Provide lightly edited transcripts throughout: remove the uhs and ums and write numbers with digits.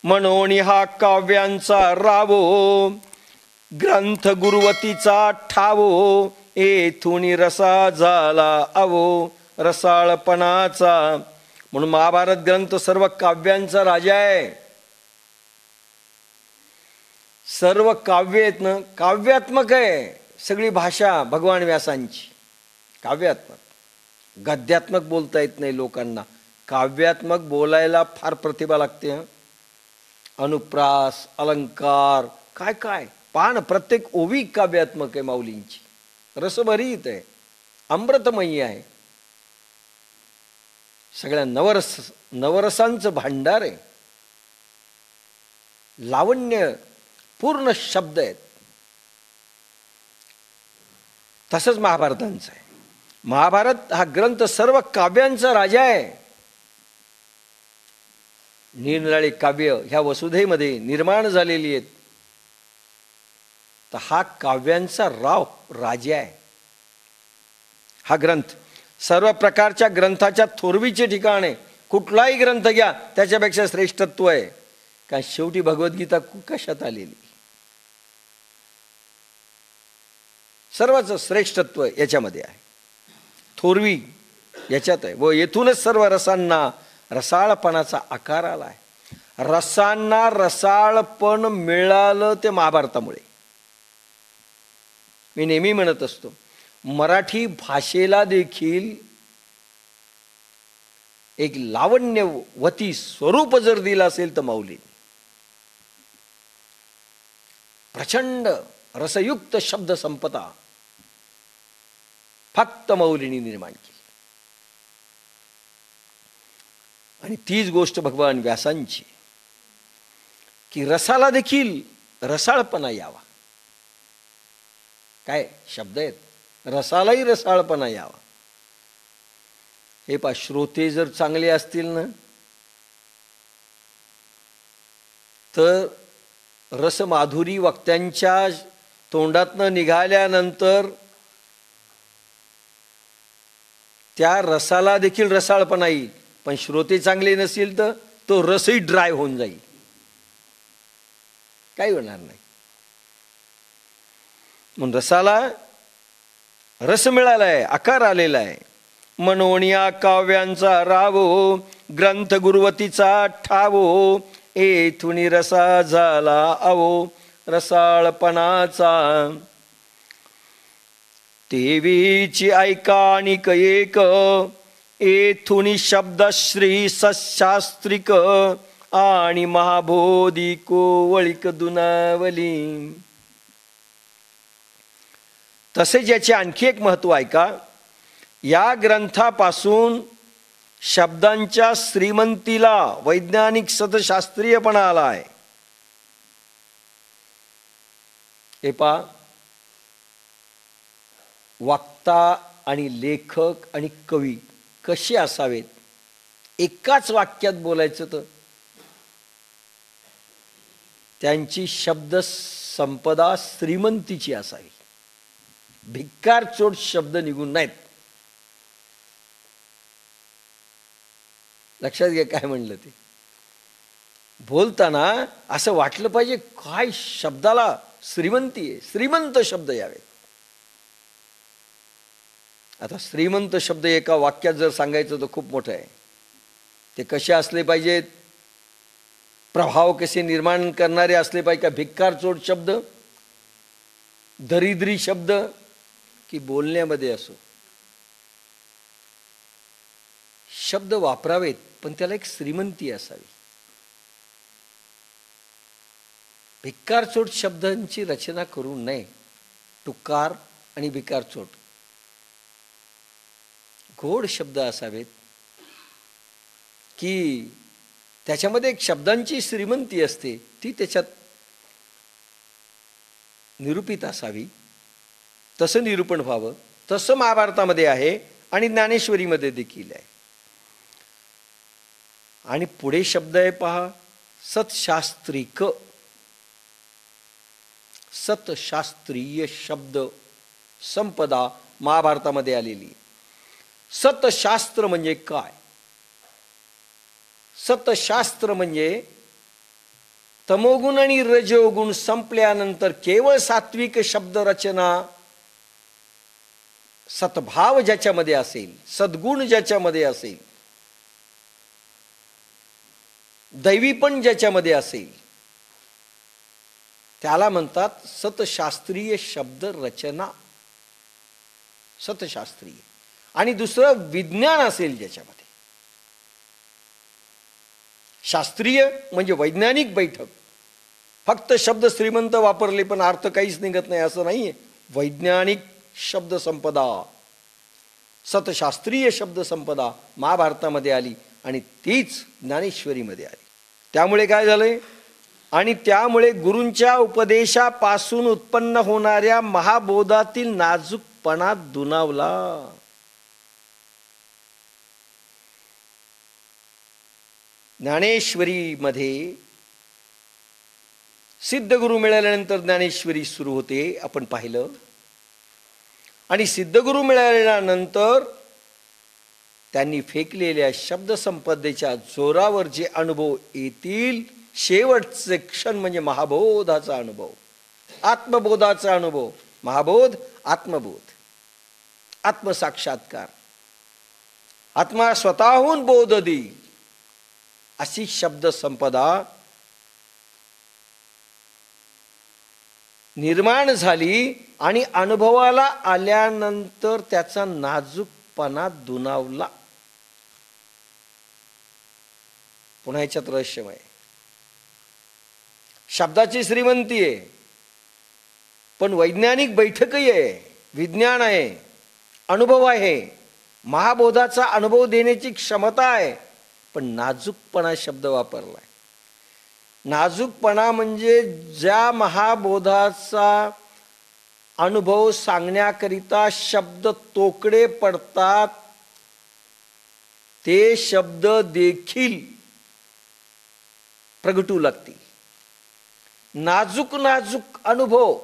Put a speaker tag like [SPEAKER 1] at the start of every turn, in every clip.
[SPEAKER 1] म्हणून हा काव्यांचा रावो, ग्रंथ गुरुवतीचा ठावो, येथून रसा झाला आवो रसाळपणाचा. म्हणून महाभारत ग्रंथ सर्व काव्यांचा राजा आहे. सर्व काव्य आहेत ना, काव्यात्मक आहे. सगळी भाषा भगवान व्यासांची काव्यात्मक. गद्यात्मक बोलता येत नाही लोकांना, काव्यात्मक बोलायला फार प्रतिभा लागते. अनुप्रास, अलंकार, काय काय पान, प्रत्येक ओवी काव्यात्मक आहे माऊलींची. रसभरीत आहे, अमृतमयी आहे. सगळ्या नवरसांचं भांडार आहे. लावण्य पूर्ण शब्द आहेत. तसंच महाभारतांचं आहे. महाभारत हा ग्रंथ सर्व काव्यांचा राजा आहे. निरनिराळी काव्य ह्या वसुधेमध्ये निर्माण झालेली आहेत. तर हा काव्यांचा राजा आहे हा ग्रंथ. सर्व प्रकारच्या ग्रंथाच्या थोरवीचे ठिकाण आहे. कुठलाही ग्रंथ घ्या त्याच्यापेक्षा श्रेष्ठत्व आहे. कारण शेवटी भगवद्गीता कशात आलेली, सर्वच श्रेष्ठत्व याच्यामध्ये आहे. थोरवी याच्यात आहे. व येथूनच सर्व रसांना रसाळपणाचा आकार आला आहे. रसांना रसाळपण मिळालं ते महाभारतामुळे. मी नेहमी म्हणत असतो, मराठी भाषेला देखील एक लावण्यवती स्वरूप जर दिलं असेल तर माऊलींनी. प्रचंड रसयुक्त शब्द संपदा फक्त माऊलींनी निर्माण केली. आणि तीच गोष्ट भगवान व्यासांची, की रसाला देखील रसाळपणा यावा. काय शब्द आहेत, रसालाही रसाळपणा यावा. हे पा, श्रोते जर चांगले असतील ना तर रसमाधुरी वक्त्यांच्या तोंडातनं निघाल्यानंतर त्या रसाला देखील रसाळपणा येईल. पण श्रोते चांगले नसेल तर तो रसही ड्राय होऊन जाईल, काही होणार नाही. म्हणून रसाला रस मिळाला आहे, आकार आलेला आहे. म्हणून या काव्यांचा रावो, ग्रंथ गुरुवतीचा ठावो, येथून रसा झाला आवो रसाळपणाचा. देवीची ऐकानिक एक, येथून शब्द श्री सशास्त्रिक, आणि महाबोधी कोवळिक दुनावली. तसेच याचे आणखी एक महत्व आहे का, या ग्रंथापासून शब्दांच्या श्रीमंतीला वैज्ञानिक सतशास्त्रीयपणा आला आहे. हे पा, वक्ता आणि लेखक आणि कवी कसे असावेत, एकाच वाक्यात बोलायचं तर त्यांची शब्द संपदा श्रीमंतीची असावी. भिक्कार चोट शब्द निघून नाहीत. लक्षात घ्या काय म्हणलं ते. बोलताना असं वाटलं पाहिजे काय शब्दाला श्रीमंती आहे, श्रीमंत शब्द यावेत. आता श्रीमंत शब्द एका वाक्यात जर सांगायचं तर खूप मोठं आहे. ते कसे असले पाहिजेत, प्रभाव कसे निर्माण करणारे असले पाहिजे. का भिक्कार चोट शब्द, दरिद्री शब्द, की बोलण्यामध्ये असो शब्द वापरावेत, पण त्याला एक श्रीमंती असावी. भिक्कार चोट शब्दांची रचना करू नये. टुकार आणि भिकार चोट, गोड शब्द असावेत, की त्याच्यामध्ये एक शब्दांची श्रीमंती असते, ती त्याच्यात निरूपित असावी. तसं निरूपण व्हावं. तसं महाभारतामध्ये आहे आणि ज्ञानेश्वरीमध्ये देखील आहे. आणि पुढे शब्द आहे पहा, सतशास्त्रिक. सतशास्त्रीय शब्द संपदा महाभारतामध्ये आलेली. सतशास्त्र म्हणजे काय? सतशास्त्र म्हणजे तमोगुण आणि रजोगुण संपल्यानंतर केवळ सात्विक शब्द रचना, सद्भाव ज्याच्यामध्ये असेल, सद्गुण ज्याच्यामध्ये असेल, दैवीपण ज्याच्यामध्ये असेल, त्याला म्हणतात सतशास्त्रीय शब्द रचना. सतशास्त्रीय. आणि दुसरं विज्ञान असेल ज्याच्यामध्ये. शास्त्रीय म्हणजे वैज्ञानिक बैठक. फक्त शब्द श्रीमंत वापरले पण अर्थ काहीच निघत नाही असं नाहीये. वैज्ञानिक शब्द संपदा, सतशास्त्रीय शब्द संपदा महाभारतामध्ये आली आणि तीच ज्ञानेश्वरीमध्ये आली. त्यामुळे काय झालंय? आणि त्यामुळे गुरूंच्या उपदेशापासून उत्पन्न होणाऱ्या महाबोधातील नाजूकपणा दुणावला. ज्ञानेश्वरीमध्ये सिद्धगुरु मिळाल्यानंतर ज्ञानेश्वरी सुरू होते, आपण पाहिलं. आणि सिद्धगुरु मिळाल्यानंतर त्यांनी फेकलेल्या शब्दसंपदेच्या जोरावर जे अनुभव येतील, शेवटचे क्षण म्हणजे महाबोधाचा अनुभव, आत्मबोधाचा अनुभव. महाबोध, आत्मबोध, आत्मसाक्षात्कार, आत्मा स्वतःहून बोध देईल अशी शब्द संपदा निर्माण झाली. आणि अनुभवाला आल्यानंतर त्याचा नाजूकपणा दुणावला. पुन्हा याच्यात रहस्यमय. शब्दाची श्रीमंती आहे, पण वैज्ञानिक बैठकही आहे, विज्ञान आहे, अनुभव आहे, महाबोधाचा अनुभव देण्याची क्षमता आहे, पण नाजूकपणा शब्द वापरलाय. नाजूकपणा म्हणजे ज्या महाबोधाचा अनुभव सांगण्याकरिता शब्द तोकडे पडतात, ते शब्द देखील प्रगटू लागतील. नाजूक नाजूक अनुभव,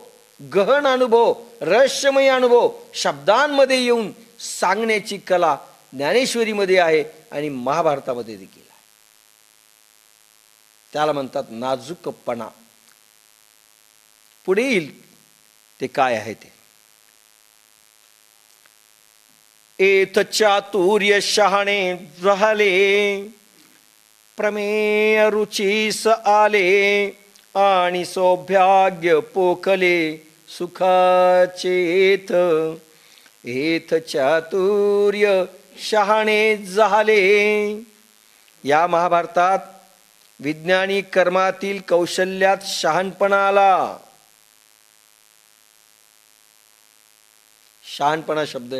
[SPEAKER 1] गहन अनुभव, रहस्यमय अनुभव शब्दांमध्ये येऊन सांगण्याची कला ज्ञानेश्वरीमध्ये आहे आणि महाभारतामध्ये देखील आहे. त्याला म्हणतात नाजूकपणा. पुढे येईल ते काय आहे ते. एथ चातुर्य शहाणे झाले, प्रमेय रुचीस आले, आणि सौभाग्य पोकले सुखाचेत. एथ चातुर्य शहाणे झाले. या महाभारतात विज्ञानी कर्मातील कौशल्यात शहाणपणा आला. शहाणपणा शब्द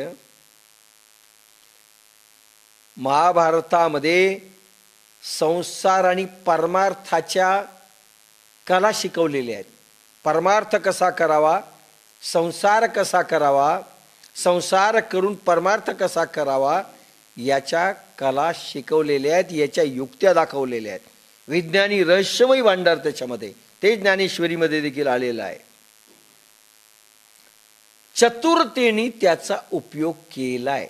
[SPEAKER 1] महाभारतामध्ये संसार आणि परमार्थाच्या कला शिकवलेल्या आहेत. परमार्थ कसा करावा, संसार कसा करावा, संसार करून परमार्थ कसा करावा, याच्या कला शिकवलेल्या आहेत, याच्या युक्त्या दाखवलेल्या आहेत. विज्ञानी रहस्यमय भांडार त्याच्यामध्ये, ते ज्ञानेश्वरीमध्ये देखील आलेलं आहे. चतुरतेने त्याचा उपयोग केलाय,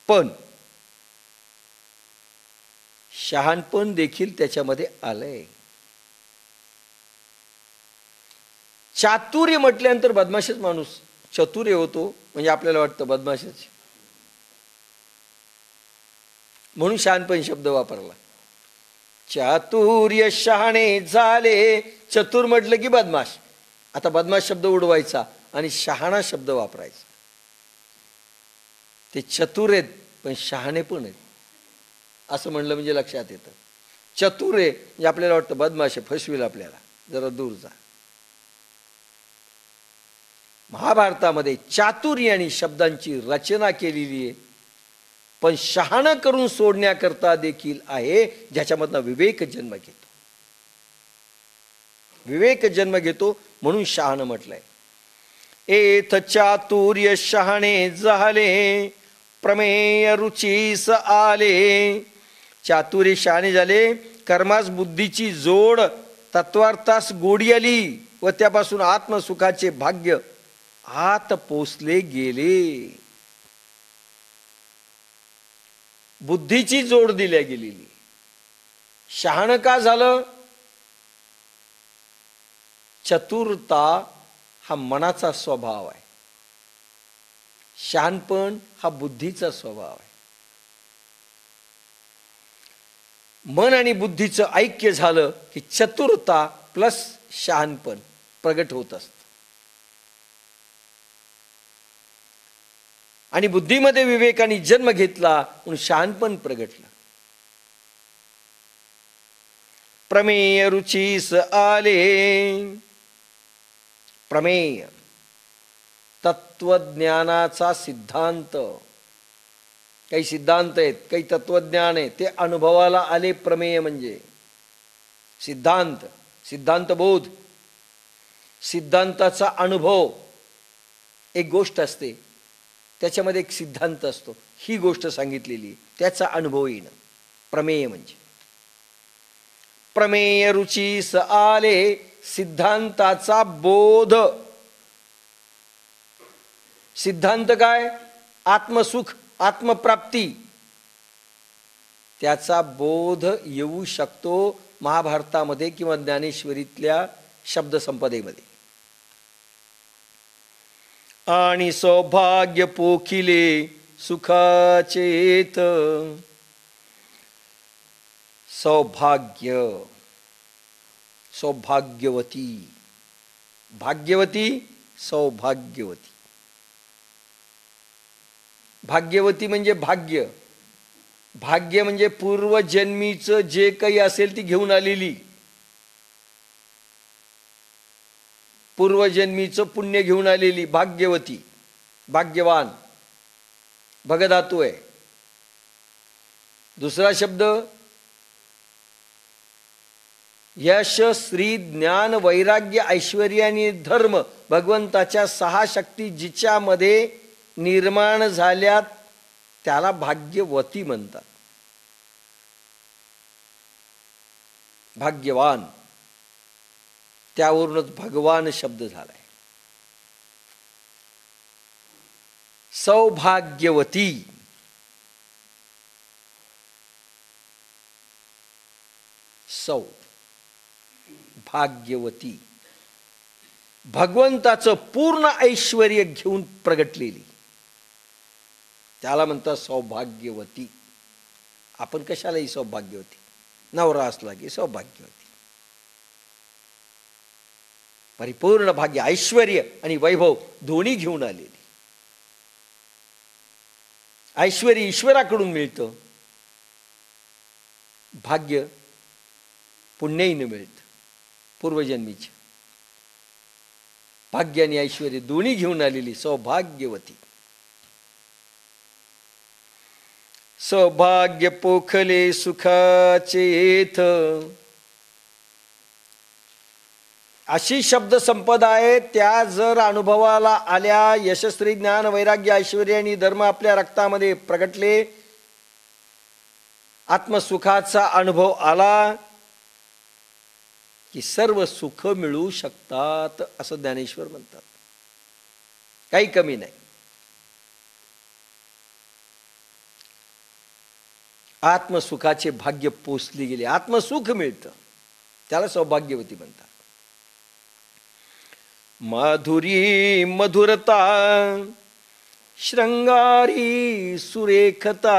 [SPEAKER 1] पण शहाणपण देखील त्याच्यामध्ये आलंय. चातुर्य म्हटल्यानंतर बदमाशच माणूस चतुर्य होतो, म्हणजे आपल्याला वाटतं बदमाशच, म्हणून शहाणपण शब्द वापरला. चातुर्य शहाणे झाले. चतुर म्हटलं की बदमाश. आता बदमाश शब्द उडवायचा आणि शहाणा शब्द वापरायचा. ते चतुर आहेत पण शहाणे पण आहेत असं म्हणलं म्हणजे लक्षात येतं. चतुर आहे म्हणजे आपल्याला वाटतं बदमाश आहे, फसवेल आपल्याला, जरा दूर जा. महाभारतामध्ये चातुर्याने शब्दांची रचना केलेली आहे, पण शहाणा करून सोडण्याकरता देखील आहे, ज्याच्यामधनं विवेक जन्म घेतो. विवेक जन्म घेतो म्हणून शहाणं म्हटलंय. एथ चातुर्य शहाणे झाले, प्रमेय रुचीस आले. चातुर्य शहाणे झाले, कर्मास बुद्धीची जोड, तत्वार्थास गोडी आली व त्यापासून आत्मसुखाचे भाग्य आत पोचले गेले. बुद्धीची जोड दिल्या गेलेली. शहाणं का झालं? चतुरता हा मनाचा स्वभाव आहे, शहाणपण हा बुद्धीचा स्वभाव आहे. मन आणि बुद्धीचं ऐक्य झालं की चतुरता प्लस शहाणपण प्रगट होत असतं. आणि बुद्धीमध्ये विवेकाने जन्म घेतला म्हणून शहाणपण प्रगटलं. प्रमेय रुचीस आले. प्रमेय तत्वज्ञानाचा सिद्धांत. काही सिद्धांत आहेत, काही तत्वज्ञान आहे, ते अनुभवाला आले. प्रमेय म्हणजे सिद्धांत, सिद्धांतबोध, सिद्धांताचा अनुभव. एक गोष्ट असते त्याच्यामध्ये एक सिद्धांत असतो, ही गोष्ट सांगितलेली, त्याचा अनुभव येणं प्रमेय म्हणजे. प्रमेय रुचीस आले, सिद्धांताचा बोध. सिद्धांत काय? आत्मसुख, आत्मप्राप्ती. त्याचा बोध येऊ शकतो महाभारतामध्ये किंवा ज्ञानेश्वरीतल्या शब्दसंपदेमध्ये. आणि सौभाग्य पोखिले सुखाचेत. सौभाग्य, सौभाग्यवती, भाग्यवती, सौभाग्यवती. भाग्यवती म्हणजे भाग्य. भाग्य म्हणजे पूर्वजन्मीचं जे काही असेल ती घेऊन आलेली, पूर्वजन्मीचं पुण्य घेऊन आलेली भाग्यवती. भाग्यवान भगधातू आहे. दुसरा शब्द यश, श्री, ज्ञान, वैराग्य, ऐश्वर्य आणि धर्म. भगवंताच्या 6 शक्ती जिच्यामध्ये निर्माण झाल्यात त्याला भाग्यवती म्हणतात. भाग्यवान, त्यावरूनच भगवान शब्द झालाय. सौभाग्यवती, सौ भाग्यवती, भगवंताचं पूर्ण ऐश्वर्य घेऊन प्रगटलेली, त्याला म्हणतात सौभाग्यवती. आपण कशालाही सौभाग्यवती, नवरा असला की सौभाग्यवती. परिपूर्ण भाग्य, ऐश्वर्य आणि वैभव दोन्ही घेऊन आलेली. ऐश्वर्य ईश्वराकडून मिळतं, भाग्य पुण्याईनं मिळतं पूर्वजन्मीचे. भाग्य आणि ऐश्वर्य दोन्ही घेऊन आलेली सौभाग्यवती. सौभाग्य पोखले सुखाचेथ. अशी शब्द संपदा आहे, त्या जर अनुभवाला आल्या, यशस्वी, ज्ञान, वैराग्य, ऐश्वर्य आणि धर्म आपल्या रक्तामध्ये प्रगटले, आत्मसुखाचा अनुभव आला की सर्व सुख मिळू शकतात असं ज्ञानेश्वर म्हणतात. काही कमी नाही. आत्मसुखाचे भाग्य पोचले गेले, आत्मसुख मिळतं, त्याला सौभाग्यवती म्हणतात. माधुरी मधुरता, श्रृंगारी सुरेखता,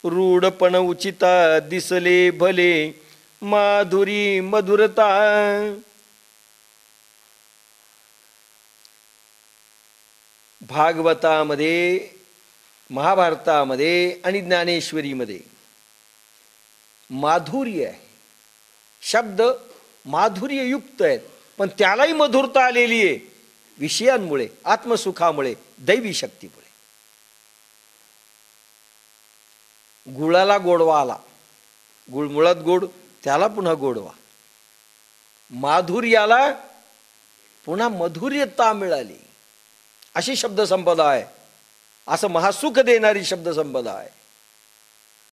[SPEAKER 1] रूढपण उचिता दिसले भले. माधुरी मधुरता. भागवतामध्ये, महाभारतामध्ये आणि ज्ञानेश्वरीमध्ये माधुर्य आहे. शब्द माधुर्ययुक्त आहेत, पण त्यालाही मधुरता आलेली आहे विषयांमुळे, आत्मसुखामुळे, दैवी शक्तीमुळे. गुळाला गोडवा आला, गुळ मुळात गोड, त्याला पुन्हा गोडवा. माधुर्याला पुन्हा मधुर्यता मिळाली. अशी शब्दसंपदा आहे, असं महासुख देणारी शब्दसंपदा आहे.